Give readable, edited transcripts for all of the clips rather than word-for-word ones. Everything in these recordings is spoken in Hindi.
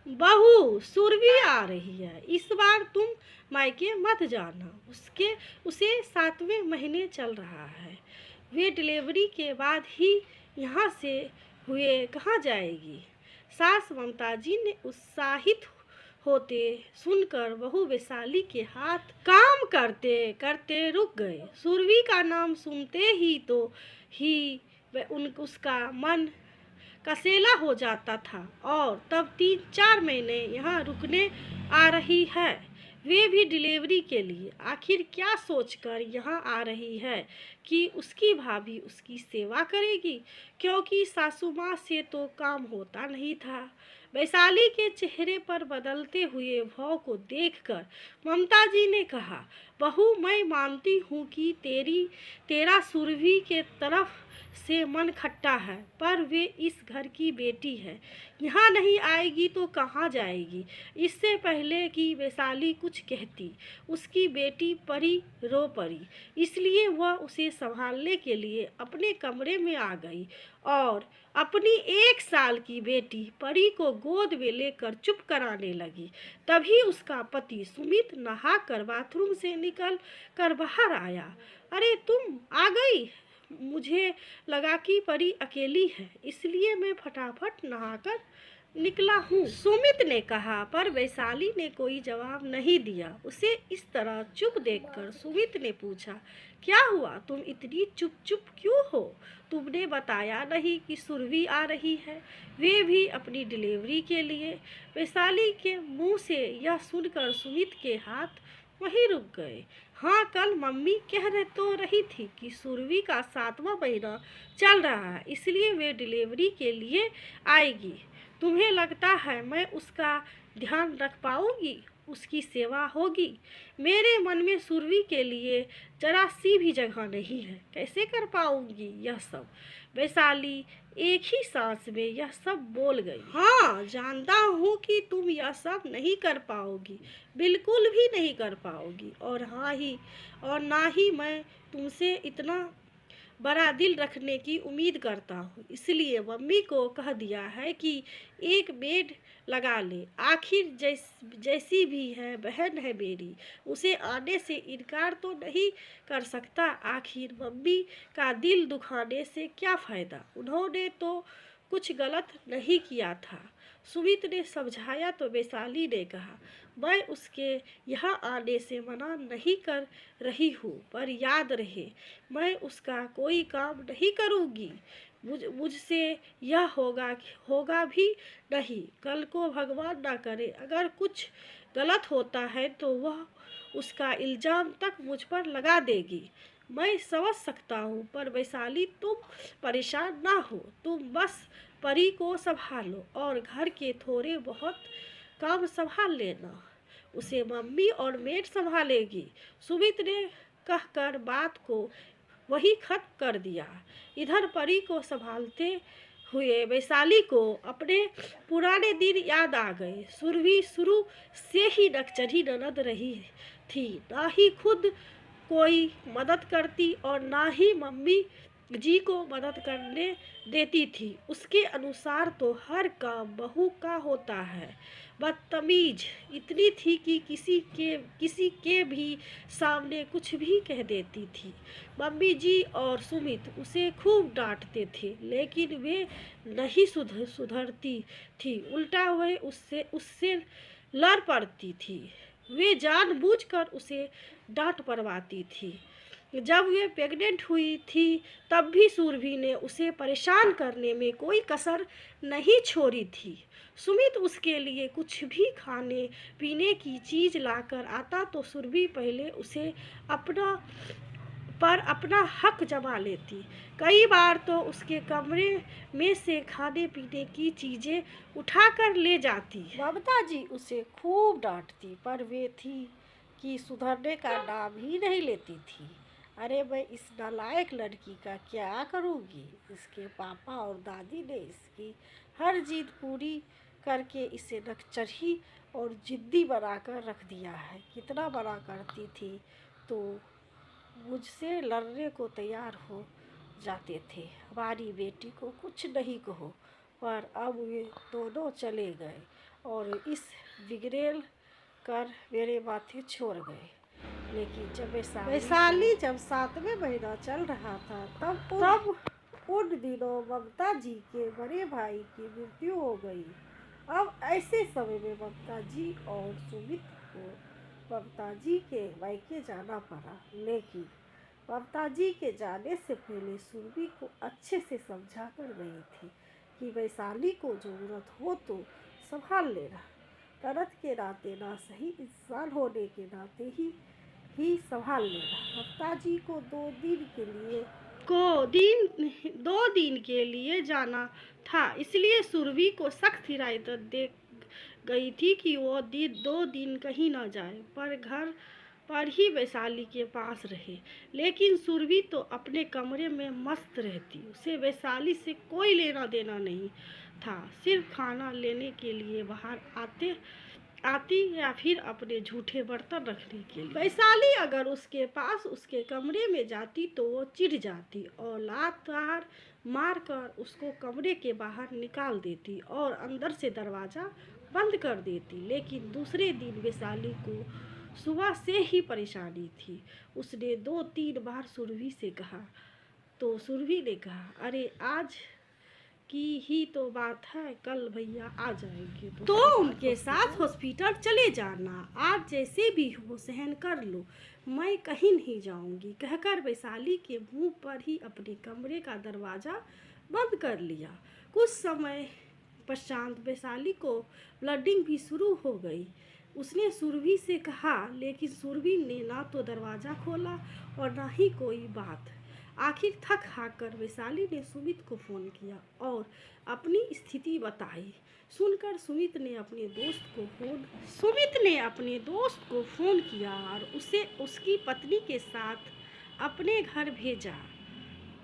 बहू सुरभि आ रही है, इस बार तुम मायके मत जाना। उसे 7वें महीने चल रहा है। वे डिलीवरी के बाद ही यहाँ से हुए कहाँ जाएगी। सास ममता जी ने उत्साहित होते सुनकर बहू वैशाली के हाथ काम करते करते रुक गए। सुरभि का नाम सुनते ही उसका मन कसेला हो जाता था और तब 3-4 महीने यहाँ रुकने आ रही है, वे भी डिलीवरी के लिए। आखिर क्या सोचकर यहाँ आ रही है कि उसकी भाभी उसकी सेवा करेगी, क्योंकि सासू माँ से तो काम होता नहीं था। वैशाली के चेहरे पर बदलते हुए भाव को देखकर ममता जी ने कहा, बहू मैं मानती हूँ कि तेरा सुरभि के तरफ से मन खट्टा है, पर वे इस घर की बेटी है, यहाँ नहीं आएगी तो कहाँ जाएगी। इससे पहले कि वैशाली कुछ कहती, उसकी बेटी परी रो पड़ी, इसलिए वह उसे संभालने के लिए अपने कमरे में आ गई और अपनी 1 साल की बेटी परी को गोद में लेकर चुप कराने लगी। तभी उसका पति सुमित नहाकर बाथरूम से निकल कर बाहर आया। अरे तुम आ गई, मुझे लगा कि परी अकेली है, इसलिए मैं फटाफट नहाकर निकला हूँ, सुमित ने कहा। पर वैशाली ने कोई जवाब नहीं दिया। उसे इस तरह चुप देखकर सुमित ने पूछा, क्या हुआ, तुम इतनी चुप चुप क्यों हो? तुमने बताया नहीं कि सुरभि आ रही है, वे भी अपनी डिलीवरी के लिए। वैशाली के मुंह से यह सुनकर सुमित के हाथ वहीं रुक गए। हाँ, कल मम्मी कह रही थी कि सुरभि का 7वां महीना चल रहा है, इसलिए वे डिलीवरी के लिए आएगी। तुम्हें लगता है मैं उसका ध्यान रख पाऊंगी, उसकी सेवा होगी? मेरे मन में सुरभि के लिए जरा सी भी जगह नहीं है, कैसे कर पाऊंगी यह सब? वैशाली एक ही सांस में यह सब बोल गई। हाँ, जानता हूँ कि तुम यह सब नहीं कर पाओगी, बिल्कुल भी नहीं कर पाओगी, और ना ही मैं तुमसे इतना बड़ा दिल रखने की उम्मीद करता हूँ, इसलिए मम्मी को कह दिया है कि एक बेड लगा ले। आखिर जैसी भी है बहन है मेरी, उसे आने से इनकार तो नहीं कर सकता। आखिर मम्मी का दिल दुखाने से क्या फ़ायदा, उन्होंने तो कुछ गलत नहीं किया था। सुमित ने समझाया तो वैशाली ने कहा, मैं उसके यहाँ आने से मना नहीं कर रही हूँ, पर याद रहे मैं उसका कोई काम नहीं करूँगी। मुझसे यह होगा भी नहीं। कल को भगवान ना करे अगर कुछ गलत होता है तो वह उसका इल्ज़ाम तक मुझ पर लगा देगी। मैं समझ सकता हूँ, पर वैशाली तुम परेशान ना हो, तुम बस परी को संभालो और घर के थोड़े बहुत काम संभाल लेना, उसे मम्मी और मेड संभालेगी। सुमित ने कहकर बात को वही खत्म कर दिया। इधर परी को संभालते हुए वैशाली को अपने पुराने दिन याद आ गए। सुरभि शुरू से ही नकचढ़ी ननद रही थी, ना ही खुद कोई मदद करती और ना ही मम्मी जी को मदद करने देती थी। उसके अनुसार तो हर काम बहू का होता है। बदतमीज इतनी थी कि किसी के भी सामने कुछ भी कह देती थी। मम्मी जी और सुमित उसे खूब डांटते थे, लेकिन वे नहीं सुधरती थी, उल्टा वह उससे लड़ पड़ती थी। वे जानबूझकर उसे डांट पड़वाती थी। जब वे प्रेग्नेंट हुई थी तब भी सुरभि ने उसे परेशान करने में कोई कसर नहीं छोड़ी थी। सुमित उसके लिए कुछ भी खाने पीने की चीज़ लाकर आता तो सुरभि पहले उसे अपना हक जमा लेती। कई बार तो उसके कमरे में से खाने पीने की चीज़ें उठाकर ले जाती। ममता जी उसे खूब डांटती, पर वे थी कि सुधरने का नाम ही नहीं लेती थी। अरे मैं इस नालायक लड़की का क्या करूँगी? इसके पापा और दादी ने इसकी हर जिद पूरी करके इसे नकचढ़ी और जिद्दी बनाकर रख दिया है। कितना बड़ा करती थी तो मुझसे लड़ने को तैयार हो जाते थे। हमारी बेटी को कुछ नहीं कहो, पर अब वे दोनों चले गए। और इस बिगड़ेल कर मेरे माथे छोड़ गए। लेकिन जब वैशाली जब 7वें महीना चल रहा था तब उन दिनों ममता जी के बड़े भाई की मृत्यु हो गई। अब ऐसे समय में ममता जी और सुमित को ममता जी के मायके जाना पड़ा। लेकिन ममता जी के जाने से पहले सुरभि को अच्छे से समझा कर गई थी कि वैशाली को जरूरत हो तो संभाल लेना, तरत के नाते ना सही इंसान होने के नाते ही संभाल लेना। ममता जी को 2 दिन के लिए जाना था, इसलिए सुरभि को सख्त हिदायत दे गई थी कि वो 2 दिन कहीं न जाए, पर घर पर ही वैशाली के पास रहे। लेकिन सुरभि तो अपने कमरे में मस्त रहती, उसे वैशाली से कोई लेना देना नहीं था। सिर्फ खाना लेने के लिए बाहर आती या फिर अपने झूठे बर्तन रखने के लिए। वैशाली अगर उसके पास उसके कमरे में जाती तो वो चिढ़ जाती और लात मार कर उसको कमरे के बाहर निकाल देती और अंदर से दरवाज़ा बंद कर देती। लेकिन दूसरे दिन वैशाली को सुबह से ही परेशानी थी। उसने 2-3 बार सुरभि से कहा तो सुरभि ने कहा, अरे आज की ही तो बात है, कल भैया आ जाएंगे तो उनके साथ हॉस्पिटल चले जाना, आज जैसे भी हो सहन कर लो, मैं कहीं नहीं जाऊंगी, कहकर वैशाली के मुंह पर ही अपने कमरे का दरवाज़ा बंद कर लिया। कुछ समय पश्चात वैशाली को ब्लीडिंग भी शुरू हो गई। उसने सुरभि से कहा, लेकिन सुरभि ने ना तो दरवाज़ा खोला और ना ही कोई बात। आखिर थक हार कर वैशाली ने सुमित को फ़ोन किया और अपनी स्थिति बताई। सुनकर सुमित ने अपने दोस्त को फ़ोन किया और उसे उसकी पत्नी के साथ अपने घर भेजा।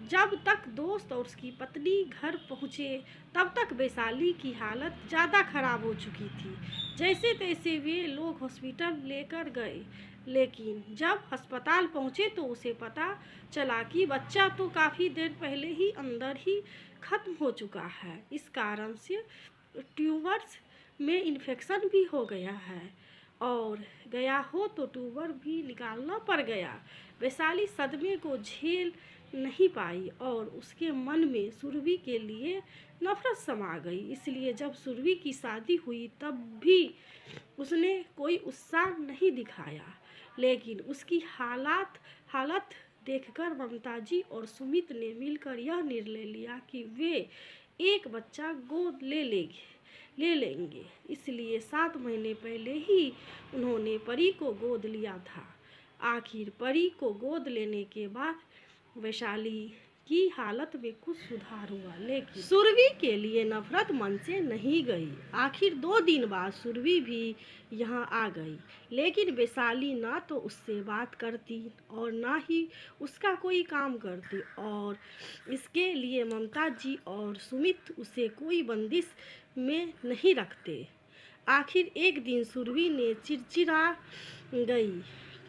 जब तक दोस्त और उसकी पत्नी घर पहुँचे तब तक वैशाली की हालत ज़्यादा खराब हो चुकी थी। जैसे तैसे वे लोग हॉस्पिटल लेकर गए, लेकिन जब अस्पताल पहुँचे तो उसे पता चला कि बच्चा तो काफ़ी देर पहले ही अंदर ही ख़त्म हो चुका है। इस कारण से ट्यूबर्स में इन्फेक्शन भी हो गया है और गया हो तो ट्यूबर भी निकालना पड़ गया। वैशाली सदमे को झेल नहीं पाई और उसके मन में सुरभि के लिए नफरत समा गई। इसलिए जब सुरभि की शादी हुई तब भी उसने कोई उत्साह नहीं दिखाया। लेकिन उसकी हालत देखकर ममता जी और सुमित ने मिलकर यह निर्णय लिया कि वे एक बच्चा गोद ले लेंगे। इसलिए 7 महीने पहले ही उन्होंने परी को गोद लिया था। आखिर परी को गोद लेने के बाद वैशाली की हालत में कुछ सुधार हुआ, लेकिन सुरभि के लिए नफरत मन से नहीं गई। आखिर 2 दिन बाद सुरभि भी यहाँ आ गई, लेकिन वैशाली ना तो उससे बात करती और ना ही उसका कोई काम करती और इसके लिए ममता जी और सुमित उसे कोई बंदिश में नहीं रखते। आखिर एक दिन सुरभि ने चिड़चिड़ा गई,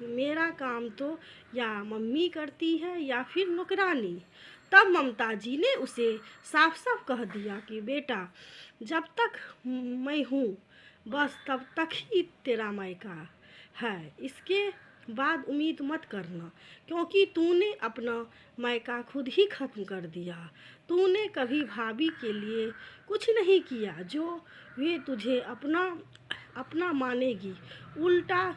मेरा काम तो या मम्मी करती है या फिर नौकरानी। तब ममता जी ने उसे साफ साफ कह दिया कि बेटा, जब तक मैं हूँ बस तब तक ही तेरा मायका है, इसके बाद उम्मीद मत करना, क्योंकि तूने अपना मायका खुद ही ख़त्म कर दिया। तूने कभी भाभी के लिए कुछ नहीं किया जो वे तुझे अपना मानेगी। उल्टा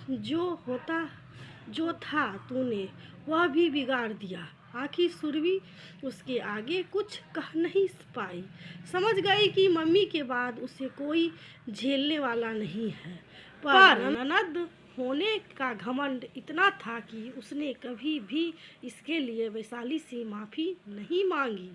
जो था तूने वह भी बिगाड़ दिया। आखिर सुरभि उसके आगे कुछ कह नहीं पाई। समझ गई कि मम्मी के बाद उसे कोई झेलने वाला नहीं है, पर ननद होने का घमंड इतना था कि उसने कभी भी इसके लिए वैशाली से माफ़ी नहीं मांगी।